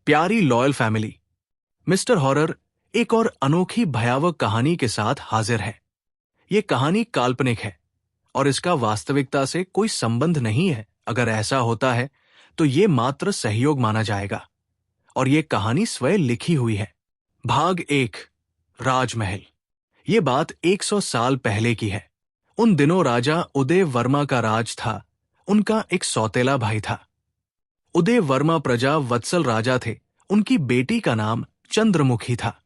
प्यारी loyal family, mister horror एक और अनोखी भयावह कहानी के साथ हाजिर है। ये कहानी काल्पनिक है और इसका वास्तविकता से कोई संबंध नहीं है। अगर ऐसा होता है तो ये मात्र सहयोग माना जाएगा और ये कहानी स्वयं लिखी हुई है। भाग 1, राजमहल। ये बात 100 साल पहले की है। उन दिनों राजा उदय वर्मा का राज था। उनका एक सौतेला भाई था। उदय वर्मा प्रजा वत्सल राजा थे। उनकी बेटी का नाम चंद्रमुखी था।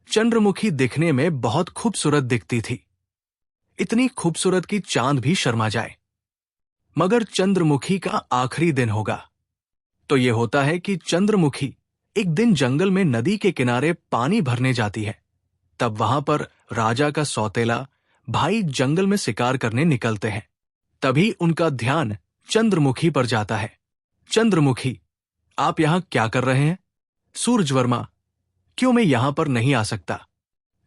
चंद्रमुखी दिखने में बहुत खूबसूरत दिखती थी, इतनी खूबसूरत कि चांद भी शर्मा जाए। मगर चंद्रमुखी का आखिरी दिन होगा। तो यह होता है कि चंद्रमुखी एक दिन जंगल में नदी के किनारे पानी भरने जाती है। तब वहां पर राजा का सौतेला भाई जंगल में शिकार करने निकलते हैं। तभी उनका ध्यान चंद्रमुखी पर जाता है। चंद्रमुखी, आप यहां क्या कर रहे हैं? सूरजवर्मा, क्यों मैं यहां पर नहीं आ सकता?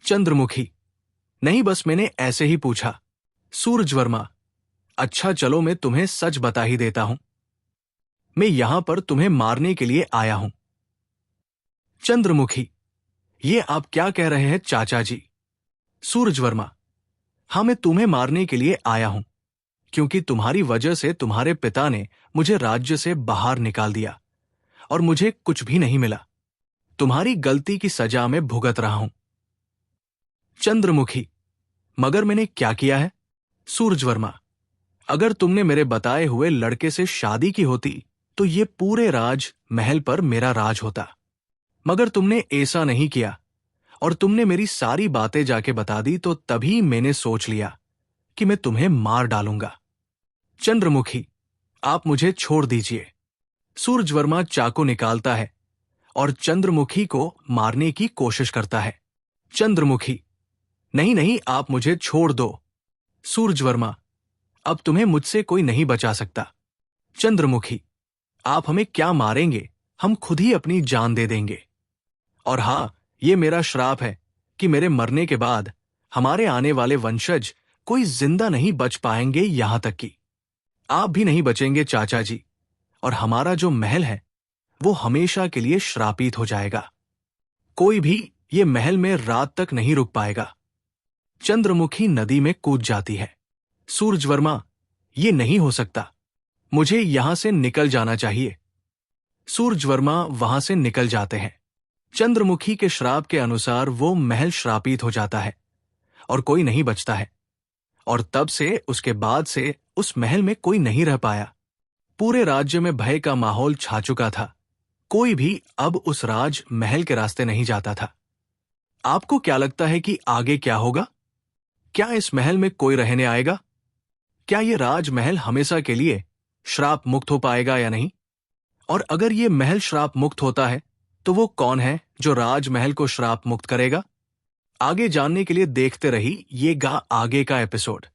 चंद्रमुखी, नहीं, बस मैंने ऐसे ही पूछा। सूरजवर्मा, अच्छा चलो मैं तुम्हें सच बता ही देता हूं। मैं यहां पर तुम्हें मारने के लिए आया हूं। चंद्रमुखी, ये आप क्या कह रहे हैं चाचा जी? सूरजवर्मा, हाँ, मैं तुम्हें मारने के लिए आया हूं क्योंकि तुम्हारी वजह से तुम्हारे पिता ने मुझे राज्य से बाहर निकाल दिया और मुझे कुछ भी नहीं मिला। तुम्हारी गलती की सजा में भुगत रहा हूं। चंद्रमुखी, मगर मैंने क्या किया है? सूरजवर्मा, अगर तुमने मेरे बताए हुए लड़के से शादी की होती तो ये पूरे राज महल पर मेरा राज होता। मगर तुमने ऐसा नहीं किया और तुमने मेरी सारी बातें जाके बता दी, तो तभी मैंने सोच लिया कि मैं तुम्हें मार डालूंगा। चंद्रमुखी, आप मुझे छोड़ दीजिए। सूरजवर्मा चाकू निकालता है और चंद्रमुखी को मारने की कोशिश करता है। चंद्रमुखी, नहीं नहीं, आप मुझे छोड़ दो। सूरजवर्मा, अब तुम्हें मुझसे कोई नहीं बचा सकता। चंद्रमुखी, आप हमें क्या मारेंगे? हम खुद ही अपनी जान दे देंगे। और हां, ये मेरा श्राप है कि मेरे मरने के बाद हमारे आने वाले वंशज कोई जिंदा नहीं बच पाएंगे, यहां तक कि आप भी नहीं बचेंगे चाचा जी। और हमारा जो महल है वो हमेशा के लिए श्रापित हो जाएगा। कोई भी ये महल में रात तक नहीं रुक पाएगा। चंद्रमुखी नदी में कूद जाती है। सूरजवर्मा, ये नहीं हो सकता, मुझे यहां से निकल जाना चाहिए। सूरजवर्मा वहां से निकल जाते हैं। चंद्रमुखी के श्राप के अनुसार वो महल श्रापित हो जाता है और कोई नहीं बचता है। और तब से, उसके बाद से उस महल में कोई नहीं रह पाया। पूरे राज्य में भय का माहौल छा चुका था। कोई भी अब उस राज महल के रास्ते नहीं जाता था। आपको क्या लगता है कि आगे क्या होगा? क्या इस महल में कोई रहने आएगा? क्या ये राजमहल हमेशा के लिए श्राप मुक्त हो पाएगा या नहीं? और अगर ये महल श्राप मुक्त होता है तो वो कौन है जो राजमहल को श्राप मुक्त करेगा? आगे जानने के लिए देखते रही ये आगे का एपिसोड।